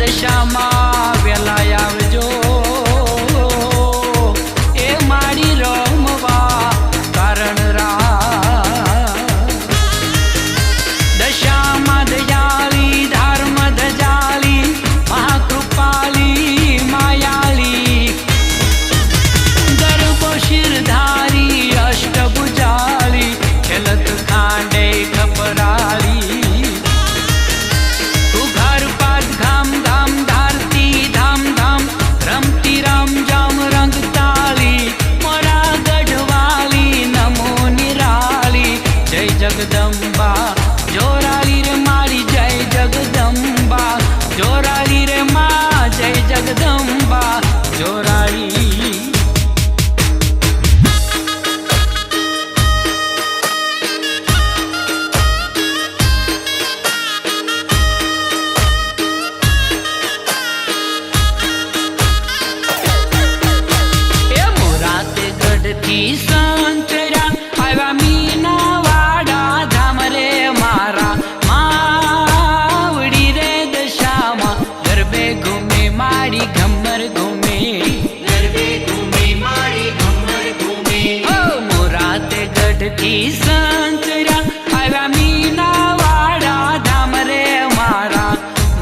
દશામાં વેલા આવજો એ મારી રમવા કારણ દશામાં દયાળી ધર્મ દજાલી મહાકૃપાલી માયાલી ગર્ભ શિરધારી અષ્ટભુજાલી ખેલત ખાંડે ખપરાલી તું ઘર પાદ ઘામ ઘામ ધારતી ધામ ધામ રમતી રામ જામ રંગ તાલી મોરા ગઢવાલી નમો નિરાલી જય જગદંબા જોરાલી રે મારી જય જગદંબા જોરાલી રે મા જય જગદંબા જોરાલી સંતરા આવ્યા મીના વાડા ધામ રે મારા માવડી રે દશામાં ગરબે ઘૂમે મારી ઘમર ઘૂમે ગરબે ઘૂમે મારી ઘમર ઘૂમે ઓ મોરાતે ગઢથી સંતરા આવ્યા મીના વાડા ધામ રે મારા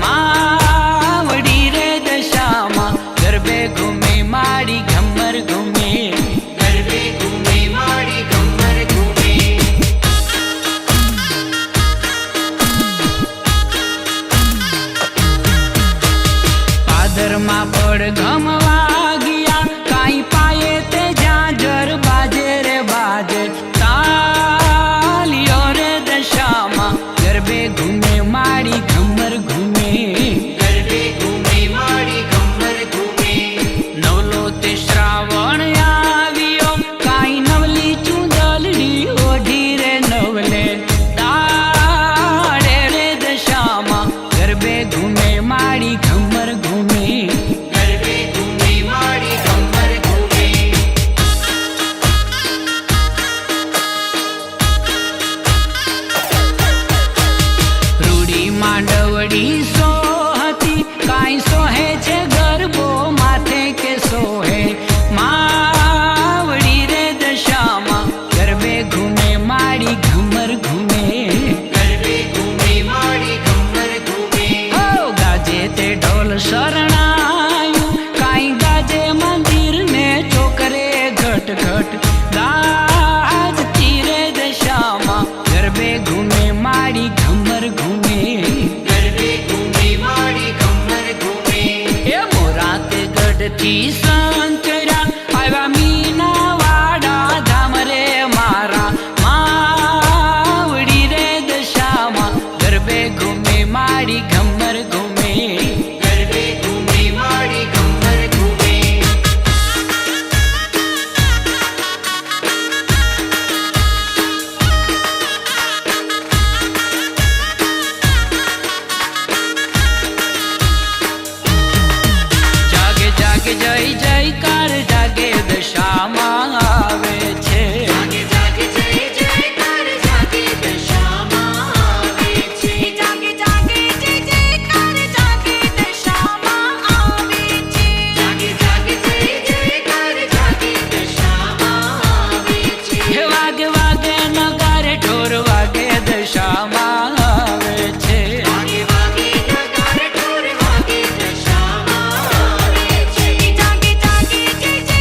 માવડી રે દશામાં ગરબે ઘૂમે મારી ઘમર ઘૂમે માં પડ ગમવા ગયા કાઈ પાયે તે જાજર બાજે રે બાજે તાલિયો રે દશામાં ગરબે ઘૂમે મારી ઘમર ઘૂમે ગરબે ઘૂમે મારી ઘમર ઘૂમે નવલો તે શ્રાવણ આવ્યો કાઈ નવલી ચુંદલડી ઓઢી રે નવલે તાળે રે દશામાં ગરબે ઘૂમે મારી ઘમર ઘૂમે માંડવડી સોહતી કાંઈ સોહે છે ગરબો માથે કે સોહે માવડી રે દશામાં ગરબે ઘૂમે મારી ઘમર ઘૂમે ગરબે ઘૂમે મારી ઘમર ઘૂમે હો ગાજે તે ઢોલ શરણાયું કાંઈ ગાજે મંદિર ને ચોકરે ઘટ ઘટ ગાજતી રે દશામાં ગરબે ઘૂમે મારી ઘમર ઘૂમે થી સંતરા આવ્યા મીના વાડા ધામ રે મારા માવડી રે દશામાં ગરબે ઘૂમે મારી ઘમર ઘૂમે ગરબે ઘૂમે મારી ઘમર ઘૂમે જાગે જય જયકાર જાગે દશામાં આવે છે જાગે જાગે જય જયકાર જાગે દશામાં આવે છે જાગે જાગે જય જયકાર જાગે દશામાં આવે છે જાગે જાગે જય જયકાર જાગે દશામાં આવે છે હે વાગે વાગે નગારે ઢોર વાગે દશામાં આવે છે વાગે વાગે નગારે ઢોર વાગે દશામાં આવે છે જાગે જાગે જય જય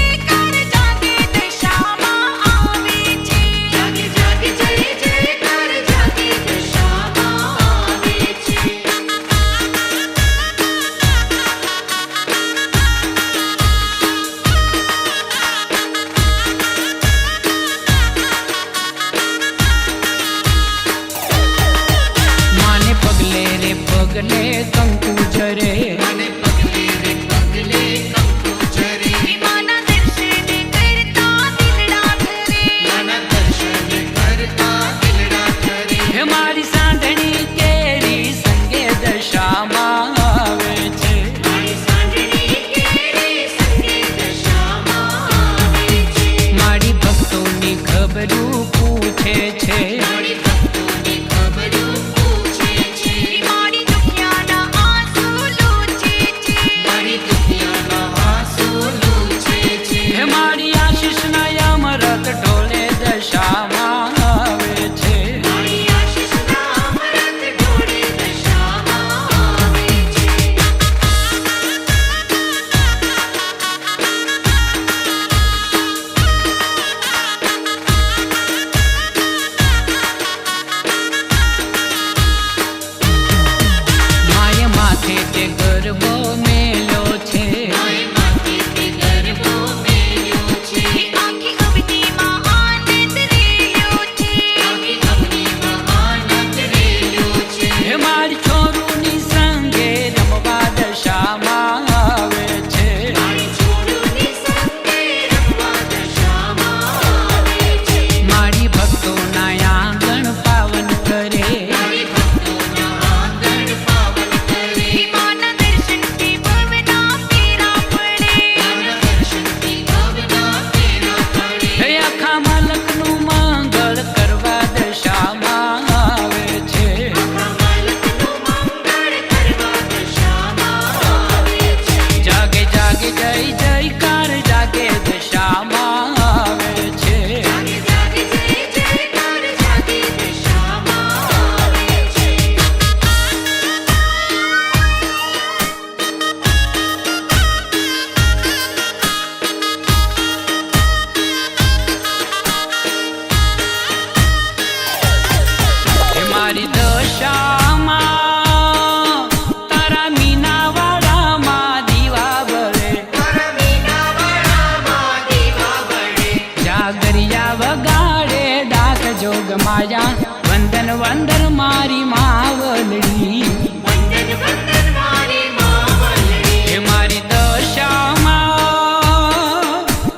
માયા વંદન વંદન મારી માવલડી વંદન વંદન મારી માવલડી હે મારી દશામાં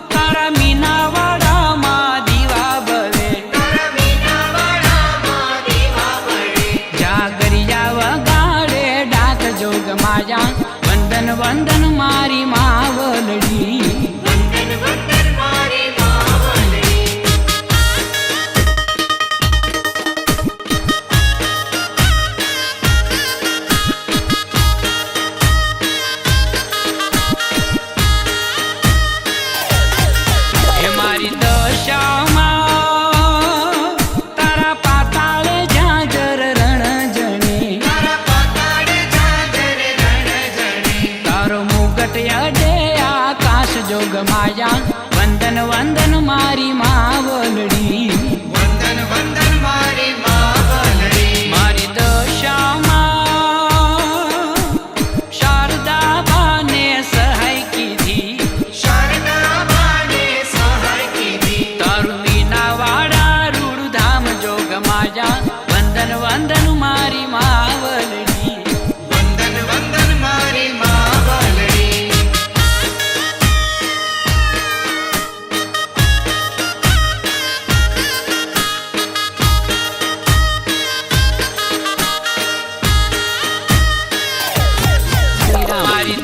તારા મીનાવાડામાં દીવા બળે તારા મીનાવાડામાં દીવા બળે જાગરિયા વગાડે ડાક જોગ માયા વંદન વંદન મારી માવલડી વંદન વંદન મારી માવલડી હે મારી દશામાં તારા પાતાળે ઝાંઝર રણજણે તારા પાતાળે ઝાંઝર રણજણે તારો મુગટ અડે આકાશ જોગ માયા વંદન વંદન મારી માવલડી વંદન વંદન મારી માવલડી મારી દશામાં શારદા બાને સહાય કીધી શારદા બાને સહાય કીધી તારું મીનાવાડા રૂડધામ જોગ માયા વંદન વંદન મારી માવલડી વંદન વંદન મારી માવલડી મારી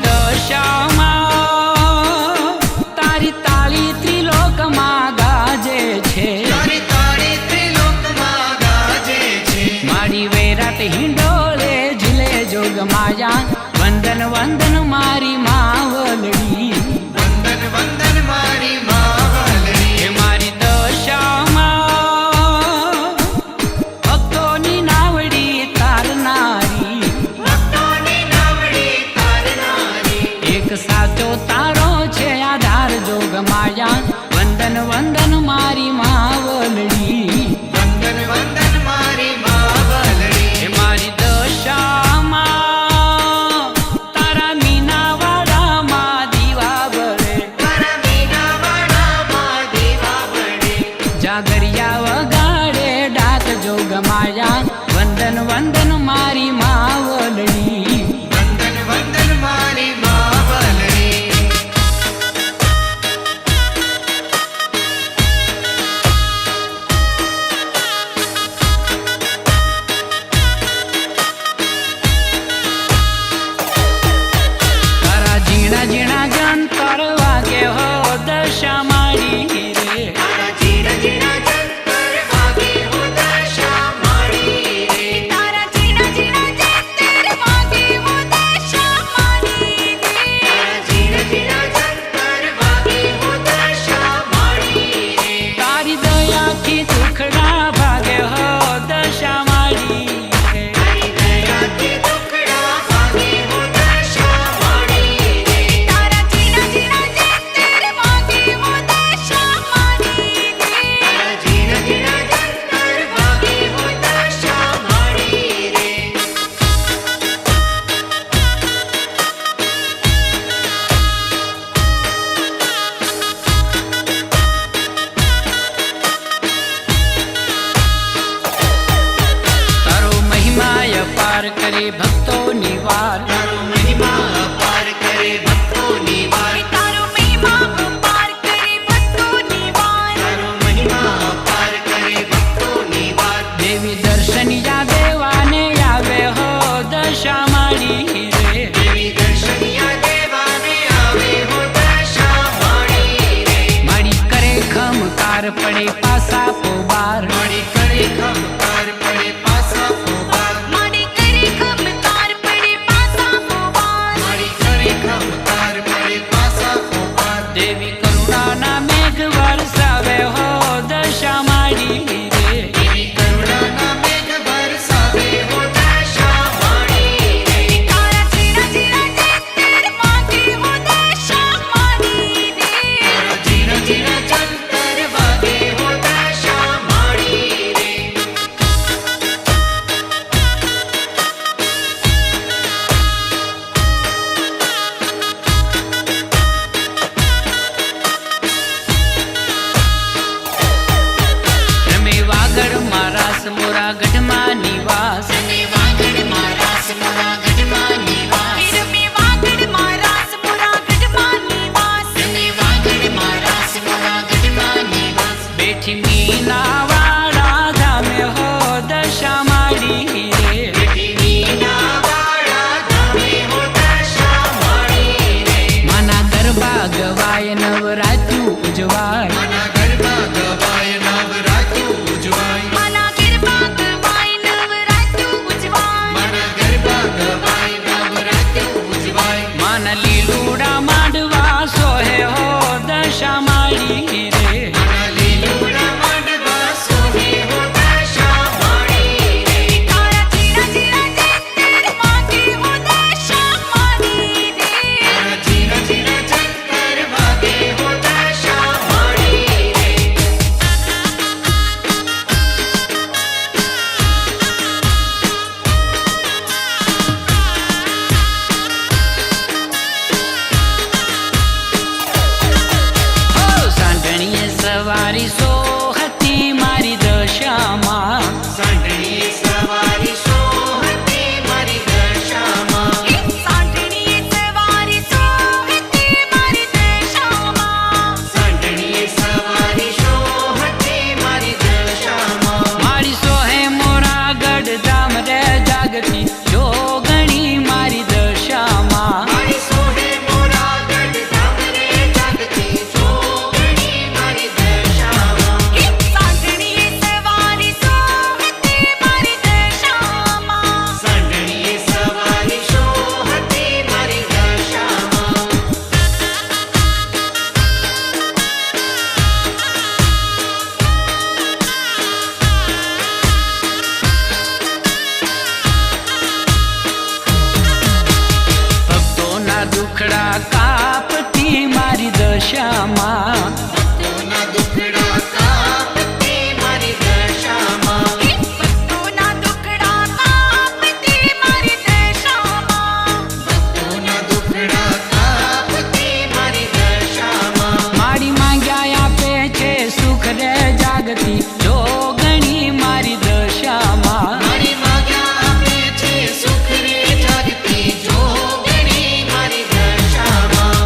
દશામાં તારી તાળી ત્રિલોકમાં ગાજે છે તારી તાળી ત્રિલોકમાં ગાજે છે મારી વેરાટ હિંડોળે ઝીલે જોગ માયા વંદન વંદન મારી માવલડી વંદન વંદન મારી માવલડી હે મારી દશામાં ભક્તોની નાવડી તારનારી ભક્તોની નાવડી તારનારી એક સાચો તારો છે આધાર જોગ માયા વંદન વંદન મારી માવલડી વંદન વંદન મારી માવલડી હે મારી દશામાં તારા મીનાવાડામાં દીવા બળે તારા મીનાવાડામાં દીવા બળે જાગરિયા વગાડે ડાક જોગ માયા વંદન વંદન મારી માવલડી વંદન વંદન મારી માવલડી અન લીલુડા માંડવા સોહે હો દશા માળી રે લીલુડા માંડવા સોહે હો દશા માળી રે તારા જીરા જીરા જંતર વાગે હો દશા માળી રે જીરા જીરા જંતર વાગે હો દશા માળી રે સાંઢણીએ સવારી સોહતી મારી દશામાં સાંઢણીએ સવારી સોહતી મારી દશામાં સાંઢણીએ સવારી સોહતી મારી દશામાં સાંઢણીએ સવારી સોહતી મારી દશામાં મારી સોહે મોરાગઢ ધામ રે જાગતી જોગણી મારી દશામાં મારી સોહે મોરાગઢ ધામ રે જાગતી જોગણી મારી દશામાં સાંઢણીએ સવારી સોહતી મારી દશામાં સાંઢણીએ સવારી સોહતી મારી દશામાં ભક્તોના દુખડા કાપતી મારી દશામાં ભક્તોના દુખડા કાપતી મારી દશામાં ભક્તોના દુખડા કાપતી મારી દશામાં ભક્તોના દુખડા કાપતી મારી દશામાં મારી માંગ્યા આપે છે સુખ રે જાગતી જોગણી મારી દશામાં મારી માગ્યા આપે છે સુખ રે જાગતી જોગણી મારી દશામાં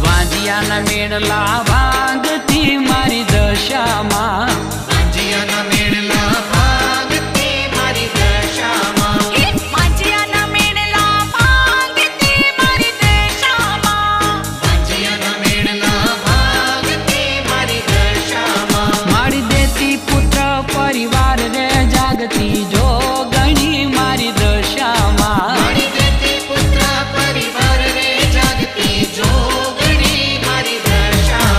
વાંજિયાના મેળલા ભાંગતી મારી દશામાં વાંજિયાના મેળલા ભાગતી મારી દશામાં વાંજિયાના મેળલા ભાંગતી મારી દશામાં વાંજિયાના મેળલા ભાગતી મારી દશામાં મારી દેતી પુત્ર પરિવાર રે જાગતી જોગણી મારી દશામાં મારી દેતી પુત્ર પરિવાર રે જાગતી જોગણી મારી દશામાં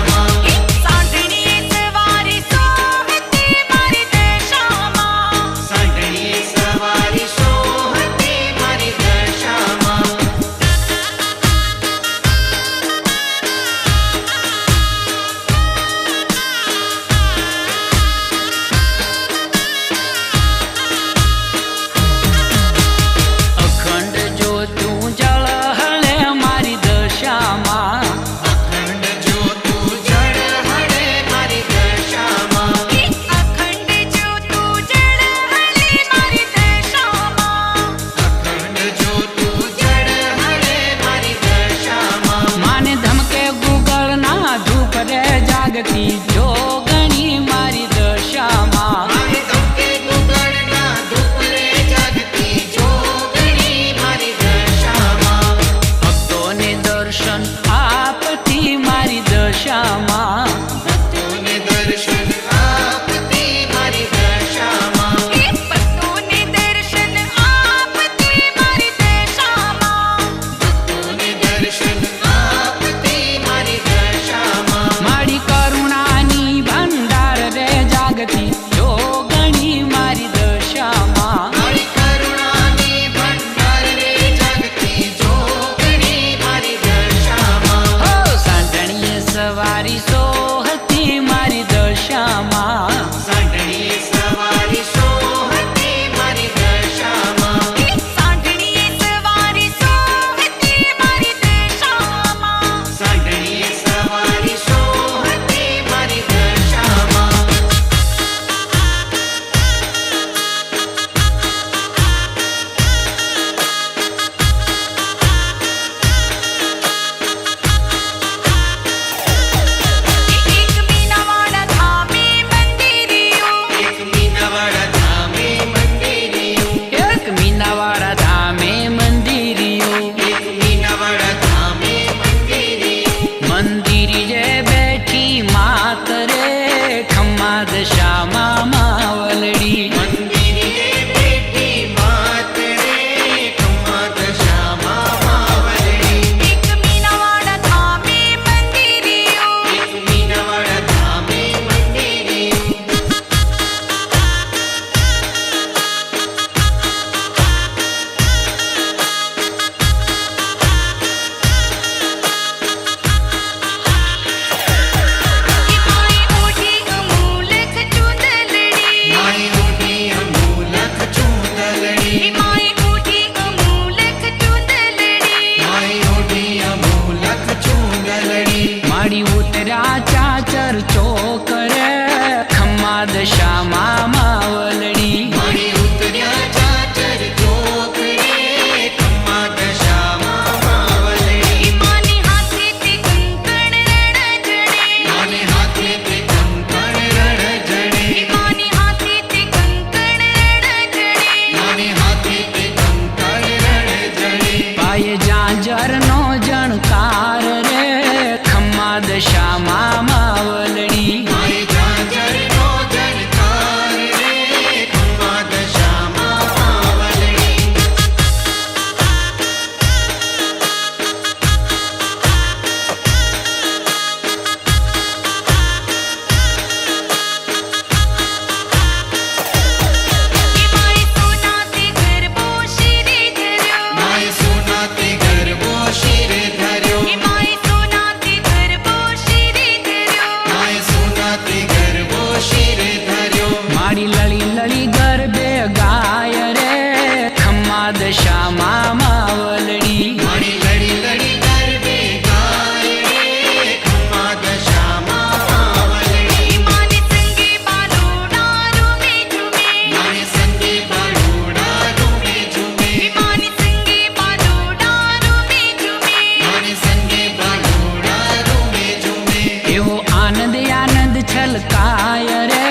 છલકાય રે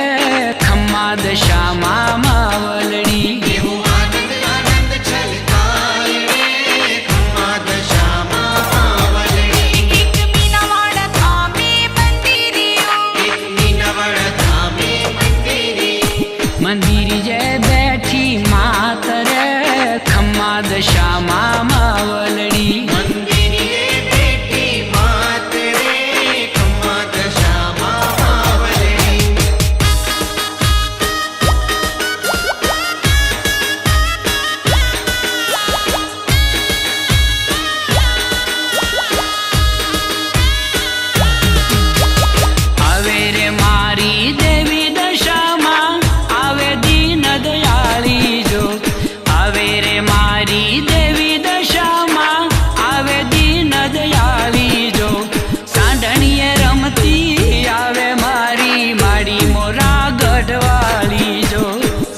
ખમ્મા દશામાં માવલડી. એવો આનંદ આનંદ છલકાય રે ખમ્મા દશામાં માવલડી. એક મીનાવાડા ધામે મંદિરિયું, એક મીનાવાડા ધામે મંદિરી. મંદિરી જે બેઠી માત રે ખમ્મા દશામાં માવલડી. મંદિરીએ બેઠી માત રે ખમ્મા દશામાં માવલડી. આવે રે મારી દેવી દશામાં આવે દીન દયાળી જો. આવે રે મારી દેવી દશામાં આવે દીન દયાળી જો. સાંઢણીએ રમતી આવે મારી માડી મોરા ગઢવાળી જો.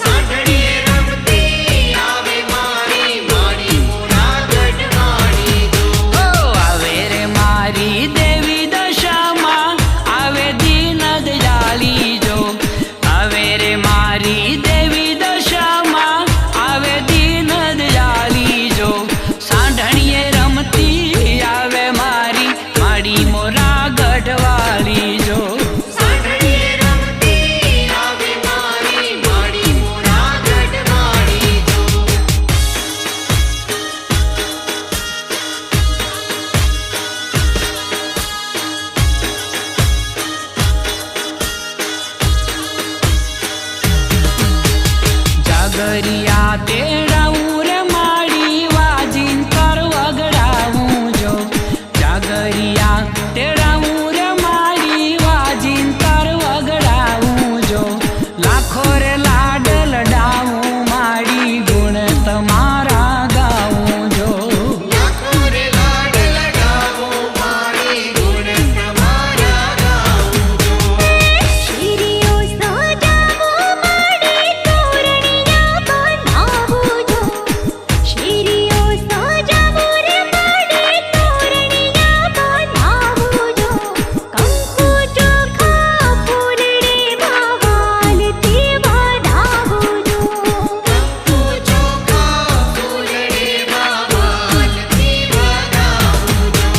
સાંઢળીએ રમતી આવે મારી માડી મોરા ગઢવાળી જો. ઓ આવે રે મારી દેવી દશામાં આવે દીન દયાળી જો. આવે રે મારી દેવી દશામાં આવે દીન દયાળી જો. સાંઢણીએ રમતી આવે મારી માડી મોરા ગઢવાળી જો. સાંઢળીએ રમતી આવે મારી માડી મોરા ગઢવાળી જો. જાગરિયા તેડાવું રે માડી વાજીન કર વગડાવું જો. જાગરિયા તેડાવું રે માડી વાજીન કર વગડાવું જો. લાખો રે લાડ લડાવું માડી ગુણ તમારા ગાવું જો. લાખો રે લાડ લડાવો મારી ગુણ તમારા ગાઉં જો. શીરીઓ સજાવો માડે તોરણિયા બનાવું જો. શીરીઓ સજાવો રે માડે તોરણિયા બનાવું જો. કંકુ ચોખા ફૂલડીમાં વાલથી વધાવું જો. કંકુ ચોખા ફૂલડીમાં વાલથી વધાવું જો.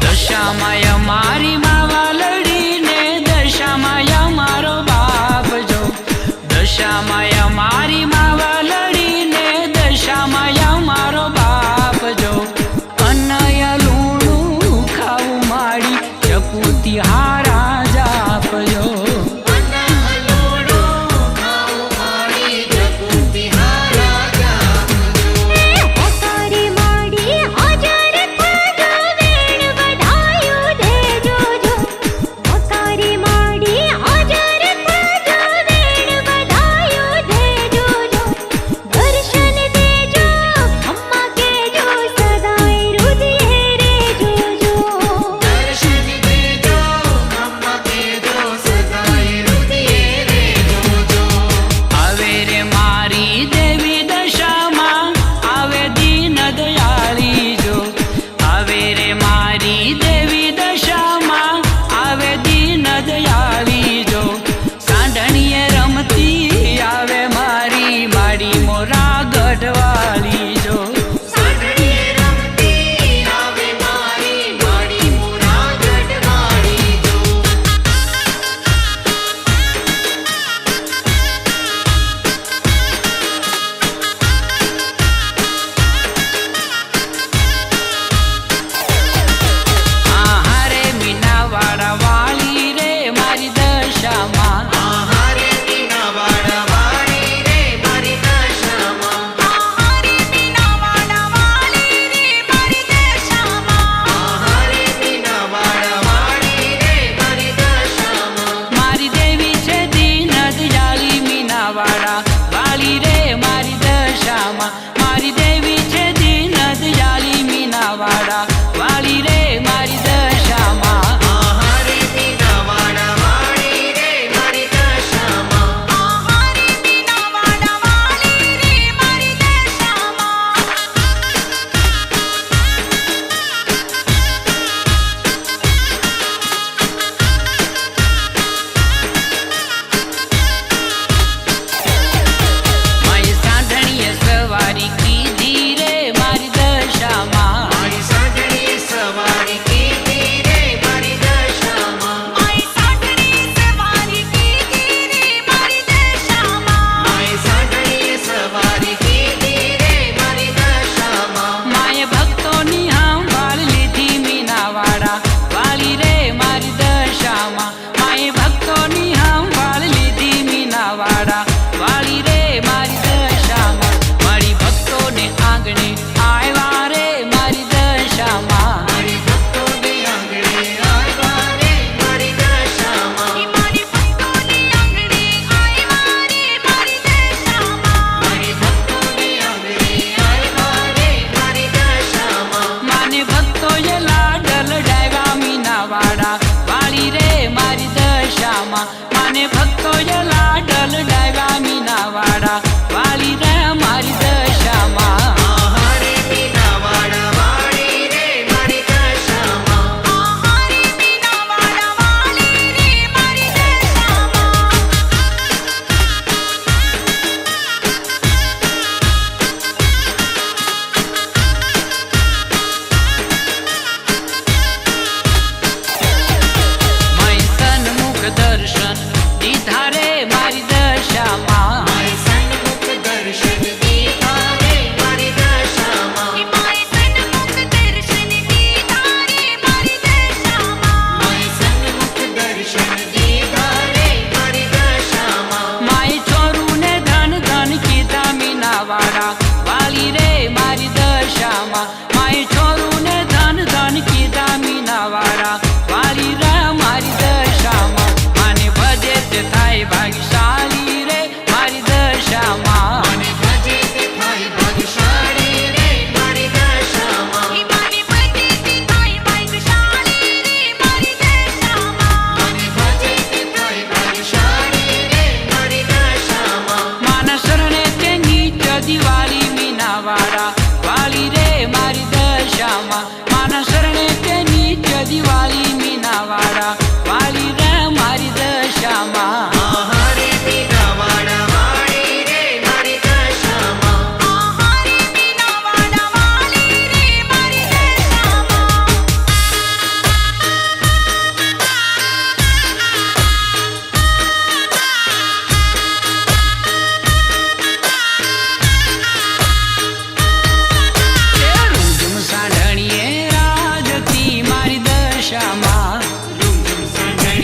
દશામાય મારી માવાલડી ને દશામાય મારો બાપ જો. દશામાય મારી માવાલડી ને દશામાય મારો બાપ જો. અનય લૂણું ખાવું માડી જપુતી હારા જાપજો. અનહલોડો ખાઉ મારી જપુતી હારા જાપજો. ઓકારે માડી હાજર થજો વેણ વધાયું દેજો જો. ઓકારે માડી હાજર થજો વેણ વધાયું દેજો જો. દર્શન દેજો અમ્મા કેજો સદાય રુધિરે રેજો જો. દર્શન દેજો ભક્તોએ લાડલ ડાવ્યા મીનાવાડા વાળી રે મારી દશામાં આહારે મીનાવાડા વાળી રે મારી દશામાં આહારે મીનાવાડા વાળી રે મારી દશામાં માય સન્મુખ દર્શન દીધા રે મારી દશામાં માય સન્મુખ દર્શન દીધા રે મારી દશામાં માય સન્મુખ દર્શન દીધા રે મારી દશામાં માય સન્મુખ દર્શન દીધા રે મારી દશામાં માય છોરું ને ધન ધન કીધા મીનાવાડા વાળી રે મારી દશામાં માય છોરું ને ધન ધન કીધા મીનાવાડા વાળી રે મારી દશામાં માને ભજે તે થાય ભાગ્યશાળી રે મારી દશામાં મને ભજે તે થાય ભાગ્યશાળી રે મારી દશામાં મારી ભજે થાય ભાગ્યશાળી રે મારી દશામાં મને ભજે તે થાય ભાગ્યશાળી રે મારી દશામાં માના શરણે તે નિત્ય દિવાળી મીનાવાડા વાળી રે મારી દશામાં માના શરણે તે નિત્ય દિવાળી મીનાવાડા વાળી રે મારી દશામાં આહારે મીનાવાડા વાળી રે મારી દશામાં આહારે મીનાવાડા વાળી રે મારી દશામાં રૂંઝુમ સાંઢણીએ રાજતી મારી દશામાં રૂમઝુમ સાંઢણીએ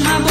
મામા